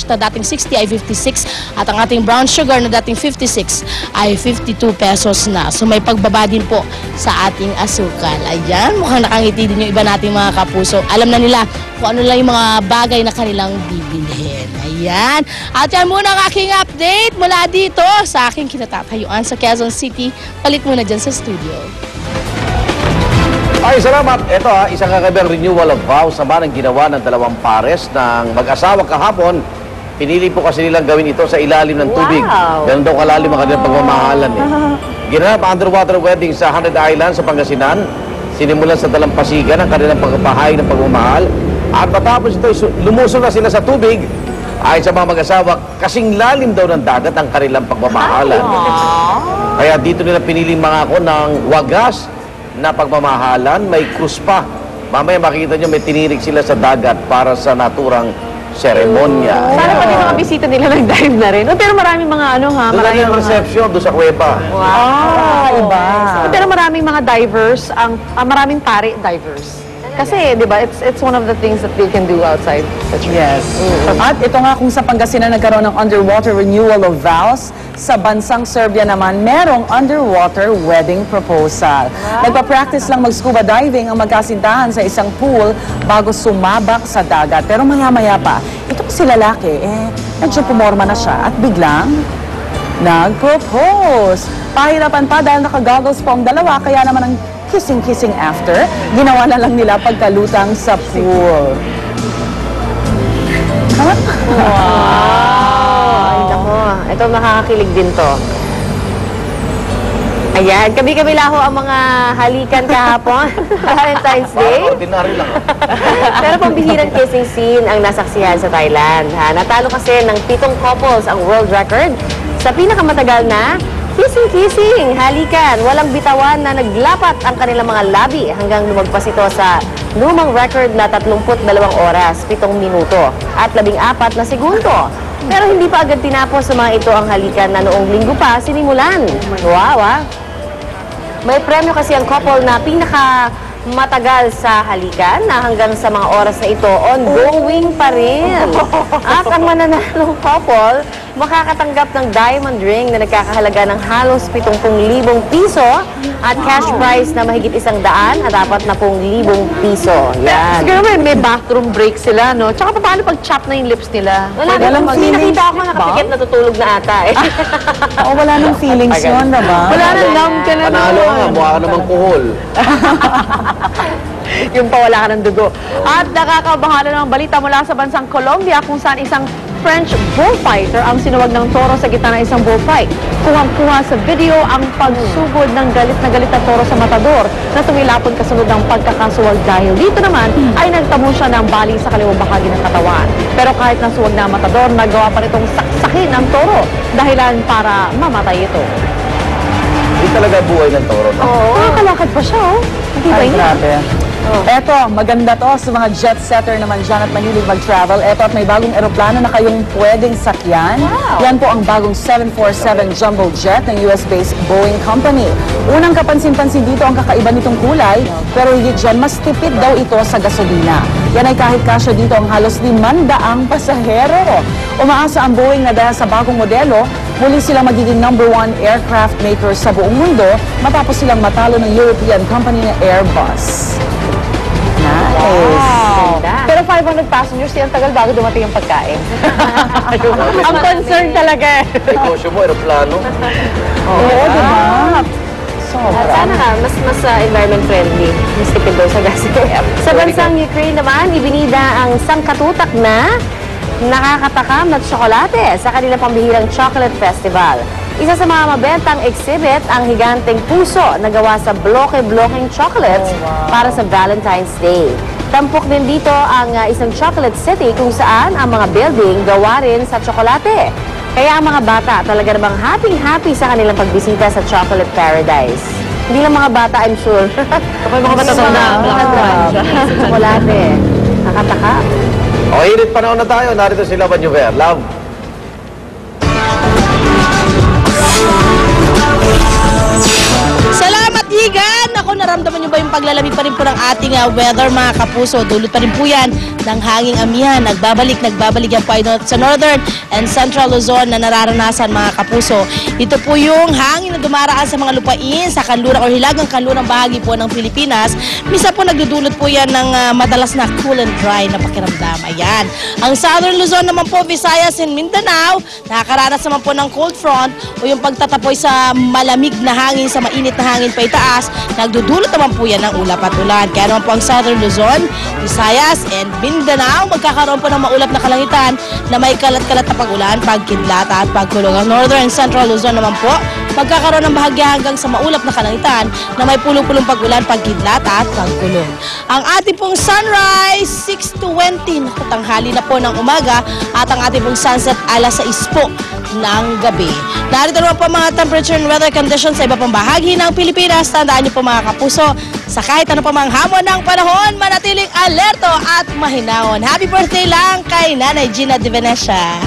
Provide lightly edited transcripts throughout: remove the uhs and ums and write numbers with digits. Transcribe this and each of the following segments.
na dating 60 ay 56 at ang ating brown sugar na dating 56 ay 52 pesos na. So may pagbaba din po sa ating asukal. Ayan, mukhang nakangiti din yung iba nating mga kapuso. Alam na nila kung ano lang yung mga bagay na kanilang bibilhin. Ayan. At yan muna ang aking update mula dito sa aking kinatatayuan sa Quezon City. Palit muna dyan sa studio. Ay, salamat. Ito isang kakaibang renewal of vows naman ang ginawa ng dalawang pares ng mag-asawa kahapon. Pinili po kasi nilang gawin ito sa ilalim ng tubig. Ganun daw kalalim ang kanilang pagmamahalan. Ginanap ang underwater wedding sa 100 Islands sa Pangasinan. Sinimulan sa dalampasigan ang kanilang pagpapahay ng pagmamahal. At matapos ito, lumusong na sila sa tubig. Ayon sa mga mag-asawa, kasing lalim daw ng dagat ang kanilang pagmamahalan. Kaya dito nila piniling mangako ng wagas na pagmamahalan, may krus pa. Mamaya makikita nyo may tinirik sila sa dagat para sa naturang seremonya. Sana pati mga bisita nila nag-dive na rin. Pero maraming mga doon na yung reception, doon sa kuweba. Iba. Pero maraming mga divers, maraming pare divers. Kasi, di ba, it's one of the things that they can do outside. Yes. At ito nga kung sa Pangasinan nagkaroon ng underwater renewal of vows, sa bansang Serbia naman, merong underwater wedding proposal. Nagpa-practice lang mag-scuba diving ang magkasintahan sa isang pool bago sumabak sa dagat. Pero maya-maya pa, itong si lalaki, medyo pumorma na siya at biglang nag-propose. Pahirapan pa dahil naka-goggles po ang dalawa, kaya naman ang kissing after, ginawa na lang nila pagkalutang sa pool. Wow! Ay, nako. Ito nakakakilig din to. Ayan, kabi-kabila ho ang mga halikan kahapon. Valentine's Day. Ordinary lang. Pero pambihirang kissing scene ang nasaksihan sa Thailand. Natalo kasi ng 7 couples ang world record sa pinakamatagal na kissing, halikan, walang bitawan na naglapat ang kanilang mga labi hanggang lumagpas ito sa lumang record na 32 oras, 7 minuto at 14 na segundo. Pero hindi pa agad tinapos sa mga ito ang halikan na noong linggo pa sinimulan. Wow, May premyo kasi ang couple na matagal sa halikan na hanggang sa mga oras na ito, ongoing pa rin. At ang mananalong couple, makakatanggap ng diamond ring na nagkakahalaga ng halos 70,000 piso at cash prize na mahigit 100 at 40,000 piso. Yan. Siguro may bathroom break sila, no? Tsaka paano pag chop na yung lips nila? Walang feelings. Nakita ako nakapikit na tutulog na ata eh. Wala nang feelings yun, diba? Wala nang numb ka na. Panalo nga, mukha ka namang kuhol. Yung pawala ka ng dugo. At nakakabahala ng balita mula sa bansang Colombia kung saan isang French bullfighter ang sinuwag ng toro sa gitna ng isang bullfight. Kuha sa video ang pagsugod ng galit na toro sa matador na tumilapon kasunod ng pagkakasuwag dahil dito naman ay nagtamo siya ng bali sa kaliwang bahagi ng katawan. Pero kahit nasuwag na ang matador, nagawa pa nitong saksakin ang toro dahilan para mamatay ito. Hindi talaga buhay ng toro. Nakakalakad pa siya, Hindi ba yun? Grabe. Eto, maganda to sa mga jet setter naman dyan at mahilig mag-travel. Eto, at may bagong eroplano na kayong pwedeng sakyan. Yan po ang bagong 747 jumbo jet ng US-based Boeing Company. Unang kapansin-pansin dito ang kakaiba nitong kulay, pero higit dyan, mas tipid daw ito sa gasolina. Yan ay kahit kasya dito ang halos 500 pasahero. Umaasa ang Boeing na dahil sa bagong modelo, muli silang magiging #1 aircraft maker sa buong mundo matapos silang matalo ng European company na Airbus. Nice. Wow. Pero 500 passengers, ang tagal bago dumating yung pagkain. Ang concern talaga Negosyo mo, aeroplano. Oo, diba? Sana nga, mas environment friendly. Mas tipid daw sa gasolina. Sa bansang Ukraine naman, ibinida ang sangkatutak na nakakatakam na tsokolate sa kanilang pambihirang chocolate festival. Isa sa mga mabentang exhibit ang higanteng puso na gawa sa bloke-blokeng chocolates para sa Valentine's Day. Tampok din dito ang isang chocolate city kung saan ang mga building gawa rin sa tsokolate. Kaya ang mga bata talaga namang happy-happy sa kanilang pagbisita sa chocolate paradise. Hindi lang mga bata, I'm sure. Kapag mga bata na sa tsokolate. Nakatakam. O, init panahon na tayo. Narito sila, Banyuver. Love. Salamat, Igan! Nako, naramdaman nyo ba yung paglalamig pa rin po ng ating weather, mga kapuso? Dulot pa rin po yan ng hanging amihan. Nagbabalik yan po ay sa northern and central Luzon na nararanasan, mga kapuso. Ito po yung hangin na dumaraan sa mga lupain sa kanlurang o hilagang kanlurang bahagi po ng Pilipinas. Misa po nagdudulot po yan ng madalas na cool and dry na pakiramdam. Ayan. Ang southern Luzon naman po, Visayas and Mindanao, nakakaranas naman po ng cold front o yung pagtatapoy sa malamig na hangin, sa mainit na hangin pa itaas. Nagdudulot naman po yan ng ulap at ulan. Kaya naman po ang southern Luzon, Visayas and Mindanao, magkakaroon po ng maulap na kalangitan na may kalat-kalat na pag-ulan, pagkidlat at pagkulong. Ang northern and central Luzon naman po, magkakaroon ng bahagya hanggang sa maulap na kalangitan na may pulong-pulong pag-ulan, pagkidlat at pagkulong. Ang ating pong sunrise, 6:20, tanghali na po ng umaga, at ang ating pong sunset, alas 6 po ng gabi. Narito naman po mga temperature and weather conditions sa iba pang bahagi ng Pilipinas. Tandaan niyo po, mga kapuso, sa kahit ano pa mang hamon ng panahon, manatiling alerto at mahinahon. Happy birthday lang kay Nanay Gina de Venecia.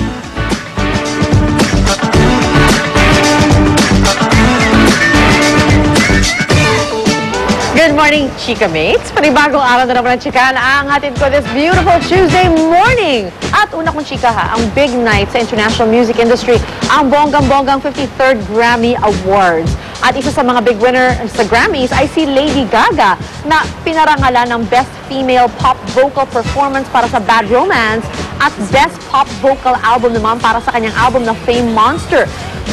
Good morning, Chika Mates. Panibagong araw na naman ng chikahan ang hatid ko this beautiful Tuesday morning. At una kong chika ang big night sa international music industry, ang bonggang-bonggang 53rd Grammy Awards. At isa sa mga big winner sa Grammys ay si Lady Gaga na pinarangalan ng Best Female Pop Vocal Performance para sa Bad Romance at Best Pop Vocal Album naman para sa kanyang album na Fame Monster.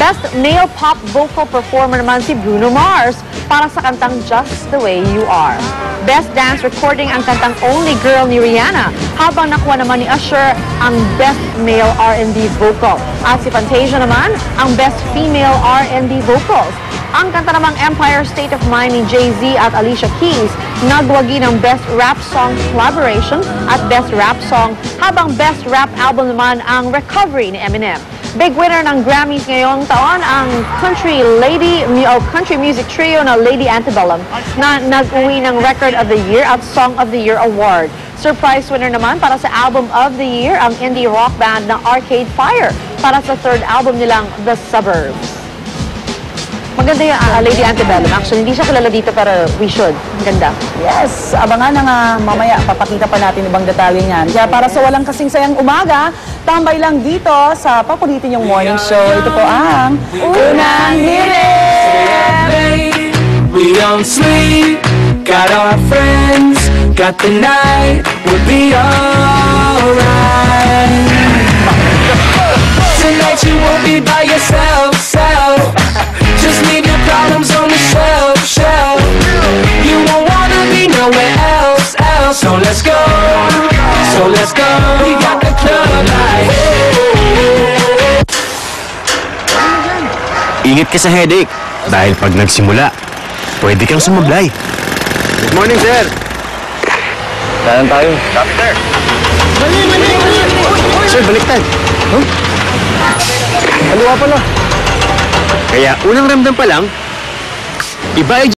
Best Male Pop Vocal Performer naman si Bruno Mars para sa kantang Just the Way You Are. Best Dance Recording ang kantang Only Girl ni Rihanna, habang nakuha naman ni Usher ang Best Male R&B Vocal. At si Fantasia naman ang Best Female R&B Vocals. Ang kanta namang Empire State of Mind ni Jay-Z at Alicia Keys, nagwagi ng Best Rap Song Collaboration at Best Rap Song, habang Best Rap Album naman ang Recovery ni Eminem. Big winner ng Grammys ngayong taon ang country music trio na Lady Antebellum na nag-uwi ng Record of the Year at Song of the Year Award. Surprise winner naman para sa Album of the Year ang indie rock band na Arcade Fire para sa third album nilang The Suburbs. Maganda yung Lady Antebellum. Actually, hindi siya kilala dito pero we should. Ganda. Yes, abangan na mamaya. Papakita pa natin ibang detalye niyan. Kaya para sa walang kasing sayang umaga, tambay lang dito sa paborito niyong morning show. Ito po ang Unang Hirit! We don't sleep, got our friends, got the night, we'll be alright. Tonight you won't be by yourself, just leave your problems on the shelf. You won't wanna be nowhere else. So let's go, we got the club light. Ingat ka sa headache, dahil pag nagsimula, pwede kang sumablay. Good morning, sir. Saan tayo? Doctor. Sir, baliktad. Huh? Kaliwa pala. Kaya unang ramdam pa lang, iba ay